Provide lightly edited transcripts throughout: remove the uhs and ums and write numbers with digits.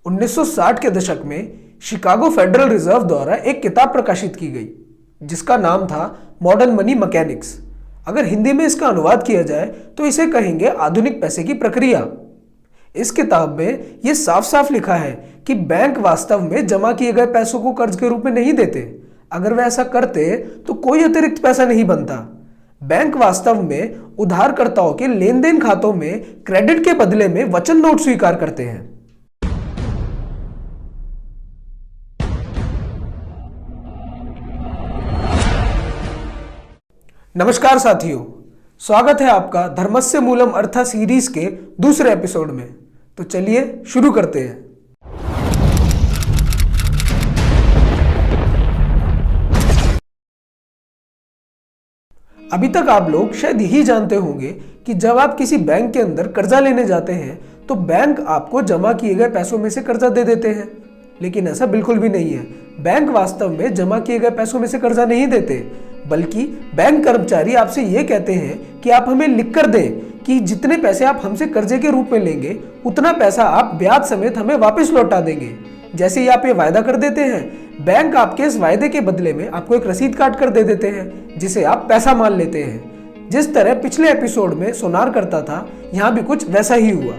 1960 के दशक में शिकागो फेडरल रिजर्व द्वारा एक किताब प्रकाशित की गई जिसका नाम था मॉडर्न मनी मैकेनिक्स। अगर हिंदी में इसका अनुवाद किया जाए तो इसे कहेंगे आधुनिक पैसे की प्रक्रिया। इस किताब में यह साफ साफ लिखा है कि बैंक वास्तव में जमा किए गए पैसों को कर्ज के रूप में नहीं देते। अगर वे ऐसा करते तो कोई अतिरिक्त पैसा नहीं बनता। बैंक वास्तव में उधारकर्ताओं के लेन देन खातों में क्रेडिट के बदले में वचन नोट स्वीकार करते हैं। नमस्कार साथियों, स्वागत है आपका धर्मस्य मूलम अर्था सीरीज के दूसरे एपिसोड में। तो चलिए शुरू करते हैं। अभी तक आप लोग शायद यही जानते होंगे कि जब आप किसी बैंक के अंदर कर्जा लेने जाते हैं तो बैंक आपको जमा किए गए पैसों में से कर्जा दे देते हैं, लेकिन ऐसा बिल्कुल भी नहीं है। बैंक वास्तव में जमा किए गए पैसों में से कर्जा नहीं देते, बल्कि बैंक कर्मचारी आपसे ये कहते हैं कि आप हमें लिख कर दें कि जितने पैसे आप हमसे कर्जे के रूप में लेंगे उतना पैसा आप ब्याज समेत हमें वापस लौटा देंगे। जैसे ही आप ये वायदा कर देते हैं, बैंक आपके इस वायदे के बदले में आपको एक रसीद काट कर दे देते हैं जिसे आप पैसा मान लेते हैं। जिस तरह पिछले एपिसोड में सोनार करता था, यहाँ भी कुछ वैसा ही हुआ।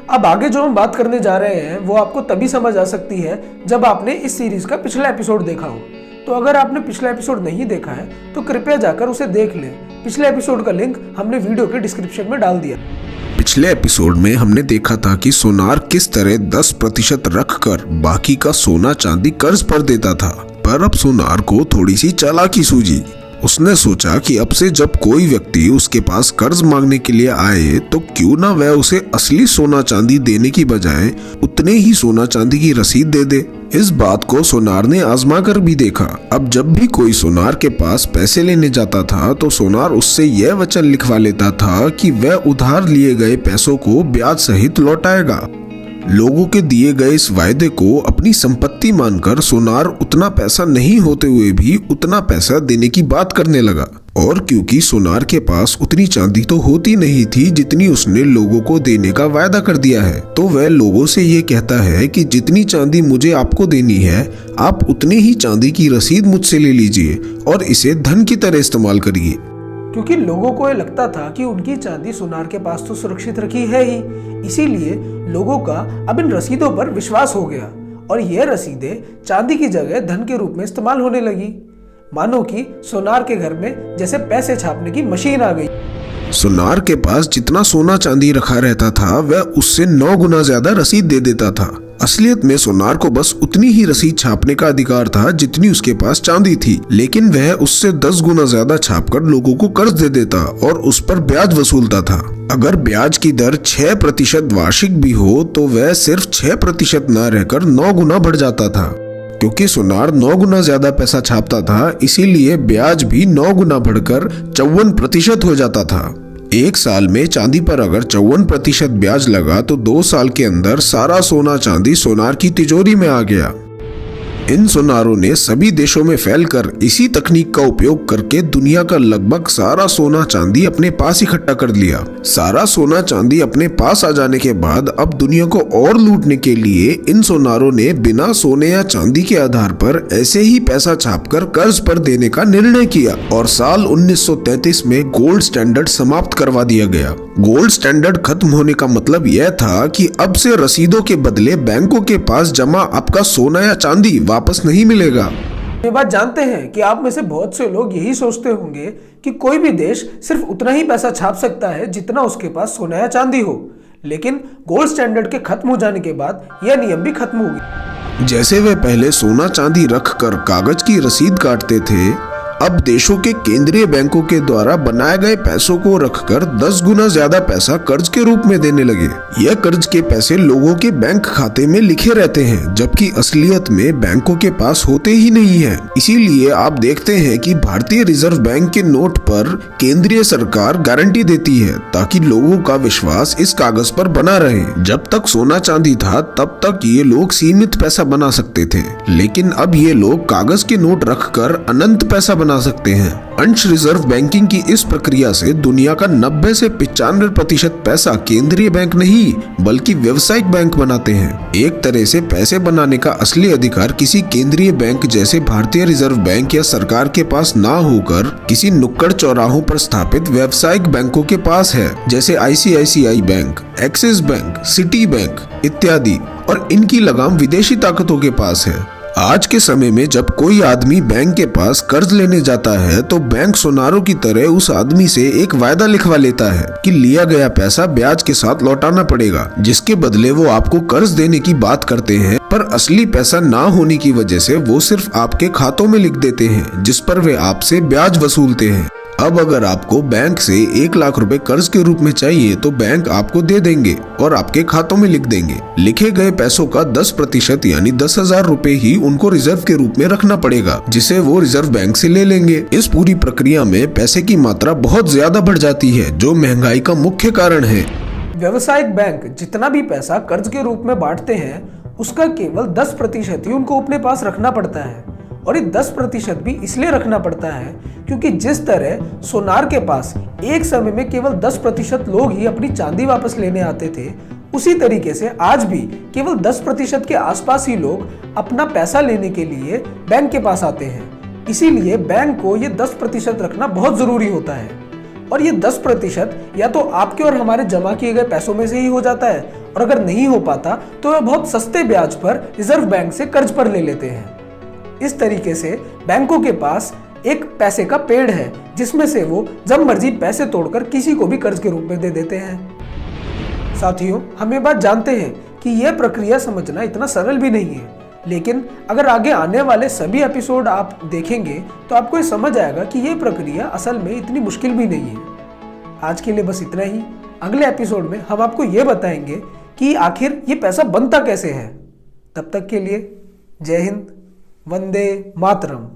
अब आगे जो हम बात करने जा रहे हैं वो आपको तभी समझ आ सकती है जब आपने इस सीरीज का पिछला एपिसोड देखा हो। तो अगर आपने पिछला एपिसोड नहीं देखा है तो कृपया जाकर उसे देख लें। पिछले एपिसोड का लिंक हमने वीडियो के डिस्क्रिप्शन में डाल दिया। पिछले एपिसोड में हमने देखा था कि सोनार किस तरह 10% रखकर बाकी का सोना चांदी कर्ज पर देता था। पर अब सोनार को थोड़ी सी चालाकी सूझी। उसने सोचा कि अब से जब कोई व्यक्ति उसके पास कर्ज मांगने के लिए आए तो क्यों ना वह उसे असली सोना चांदी देने की बजाय उतने ही सोना चांदी की रसीद दे दे। इस बात को सोनार ने आजमा कर भी देखा। अब जब भी कोई सोनार के पास पैसे लेने जाता था तो सोनार उससे यह वचन लिखवा लेता था कि वह उधार लिए गए पैसों को ब्याज सहित लौटाएगा। लोगों के दिए गए इस वायदे को अपनी संपत्ति मानकर सोनार उतना पैसा नहीं होते हुए भी उतना पैसा देने की बात करने लगा। और क्योंकि सोनार के पास उतनी चांदी तो होती नहीं थी जितनी उसने लोगों को देने का वायदा कर दिया है, तो वह लोगों से ये कहता है कि जितनी चांदी मुझे आपको देनी है आप उतनी ही चांदी की रसीद मुझसे ले लीजिए और इसे धन की तरह इस्तेमाल करिए। क्योंकि लोगों को ये लगता था कि उनकी चांदी सोनार के पास तो सुरक्षित रखी है ही, इसीलिए लोगों का अब इन रसीदों पर विश्वास हो गया और ये रसीदें चांदी की जगह धन के रूप में इस्तेमाल होने लगी। मानो कि सोनार के घर में जैसे पैसे छापने की मशीन आ गई। सोनार के पास जितना सोना चांदी रखा रहता था वह उससे 9 गुना ज्यादा रसीद दे देता था। असलियत में सोनार को बस उतनी ही रसीद छापने का अधिकार था जितनी उसके पास चांदी थी, लेकिन वह उससे 10 गुना ज्यादा छापकर लोगों को कर्ज दे देता और उस पर ब्याज वसूलता था। अगर ब्याज की दर 6% वार्षिक भी हो तो वह सिर्फ 6% न रहकर 9 गुना बढ़ जाता था। क्योंकि सोनार 9 गुना ज्यादा पैसा छापता था, इसीलिए ब्याज भी 9 गुना बढ़कर 54% हो जाता था। एक साल में चांदी पर अगर 54% ब्याज लगा तो 2 साल के अंदर सारा सोना चांदी सोनार की तिजोरी में आ गया। इन सोनारों ने सभी देशों में फैलकर इसी तकनीक का उपयोग करके दुनिया का लगभग सारा सोना चांदी अपने पास इकट्ठा कर लिया। सारा सोना चांदी अपने पास आ जाने के बाद अब दुनिया को और लूटने के लिए इन सोनारों ने बिना सोने या चांदी के आधार पर ऐसे ही पैसा छापकर कर्ज पर देने का निर्णय किया और साल 1933 में गोल्ड स्टैंडर्ड समाप्त करवा दिया गया। गोल्ड स्टैंडर्ड खत्म होने का मतलब यह था कि अब से रसीदों के बदले बैंकों के पास जमा आपका सोना या चांदी वापस नहीं मिलेगा। ये बात जानते हैं कि आप में से बहुत से लोग यही सोचते होंगे कि कोई भी देश सिर्फ उतना ही पैसा छाप सकता है जितना उसके पास सोना या चांदी हो, लेकिन गोल्ड स्टैंडर्ड के खत्म हो जाने के बाद यह नियम भी खत्म हो गया। जैसे वे पहले सोना चांदी रखकर कागज की रसीद काटते थे, अब देशों के केंद्रीय बैंकों के द्वारा बनाए गए पैसों को रखकर 10 गुना ज्यादा पैसा कर्ज के रूप में देने लगे। यह कर्ज के पैसे लोगों के बैंक खाते में लिखे रहते हैं, जबकि असलियत में बैंकों के पास होते ही नहीं है। इसीलिए आप देखते हैं कि भारतीय रिजर्व बैंक के नोट पर केंद्रीय सरकार गारंटी देती है ताकि लोगों का विश्वास इस कागज पर बना रहे। जब तक सोना चांदी था तब तक ये लोग सीमित पैसा बना सकते थे, लेकिन अब ये लोग कागज के नोट रखकर अनंत पैसा बना सकते हैं। अंश रिजर्व बैंकिंग की इस प्रक्रिया से दुनिया का 90 से 95% पैसा केंद्रीय बैंक नहीं बल्कि व्यावसायिक बैंक बनाते हैं। एक तरह से पैसे बनाने का असली अधिकार किसी केंद्रीय बैंक जैसे भारतीय रिजर्व बैंक या सरकार के पास ना होकर किसी नुक्कड़ चौराहों पर स्थापित व्यावसायिक बैंकों के पास है, जैसे ICICI bank, axis bank, city bank इत्यादि, और इनकी लगाम विदेशी ताकतों के पास है। आज के समय में जब कोई आदमी बैंक के पास कर्ज लेने जाता है तो बैंक सुनारों की तरह उस आदमी से एक वायदा लिखवा लेता है कि लिया गया पैसा ब्याज के साथ लौटाना पड़ेगा, जिसके बदले वो आपको कर्ज देने की बात करते हैं, पर असली पैसा ना होने की वजह से वो सिर्फ आपके खातों में लिख देते हैं, जिस पर वे आपसे ब्याज वसूलते हैं। अब अगर आपको बैंक से 1 लाख रुपए कर्ज के रूप में चाहिए तो बैंक आपको दे देंगे और आपके खातों में लिख देंगे। लिखे गए पैसों का 10% यानी 10,000 रुपए ही उनको रिजर्व के रूप में रखना पड़ेगा, जिसे वो रिजर्व बैंक से ले लेंगे। इस पूरी प्रक्रिया में पैसे की मात्रा बहुत ज्यादा बढ़ जाती है, जो महंगाई का मुख्य कारण है। व्यवसायिक बैंक जितना भी पैसा कर्ज के रूप में बांटते हैं उसका केवल 10% ही उनको अपने पास रखना पड़ता है, और ये 10% भी इसलिए रखना पड़ता है क्योंकि जिस तरह सोनार के पास एक समय में केवल 10% लोग ही अपनी चांदी वापस लेने आते थे, उसी तरीके से आज भी केवल 10% के आसपास ही लोग अपना पैसा लेने के लिए बैंक के पास आते हैं। इसीलिए बैंक को ये 10% रखना बहुत जरूरी होता है, और ये 10% या तो आपके और हमारे जमा किए गए पैसों में से ही हो जाता है, और अगर नहीं हो पाता तो वे बहुत सस्ते ब्याज पर रिजर्व बैंक से कर्ज पर ले लेते हैं। इस तरीके से बैंकों के पास एक पैसे का पेड़ है, जिसमें से वो जब मर्जी पैसे तोड़कर किसी को भी कर्ज के रूप में दे देते हैं। साथियों, हम ये बात जानते हैं कि यह प्रक्रिया समझना इतना सरल भी नहीं है, लेकिन अगर आगे आने वाले सभी एपिसोड आप देखेंगे तो आपको ये समझ आएगा कि यह प्रक्रिया असल में इतनी मुश्किल भी नहीं है। आज के लिए बस इतना ही। अगले एपिसोड में हम आपको ये बताएंगे कि आखिर ये पैसा बनता कैसे है। तब तक के लिए जय हिंद, वंदे मातरम।